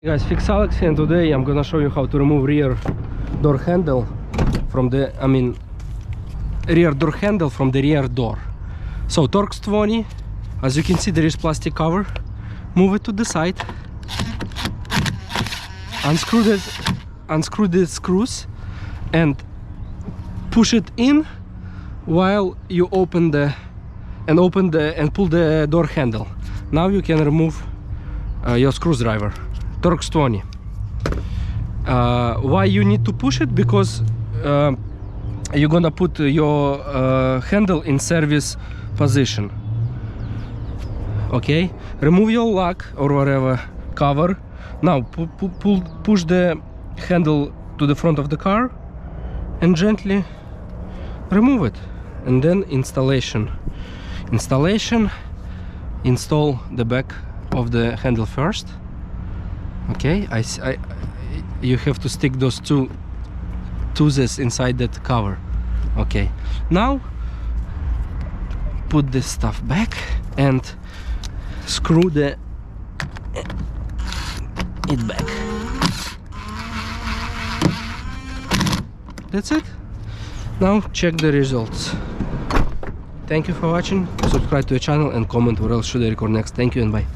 Guys, FixAlex, and today I'm gonna show you how to remove rear door handle from the, rear door handle from the rear door. So Torx 20, as you can see, there is plastic cover. Move it to the side, unscrew the screws and push it in while you open the and pull the door handle. Now you can remove your screwdriver. Torx 20. Why you need to push it? Because you're gonna put your handle in service position. Okay, remove your lock or whatever cover. Now push the handle to the front of the car and gently remove it. And then install the back of the handle first. Okay, you have to stick those two tooths inside that cover. Okay, now put this stuff back and screw it back. That's it. Now check the results. Thank you for watching. Subscribe to the channel and comment what else should I record next. Thank you and bye.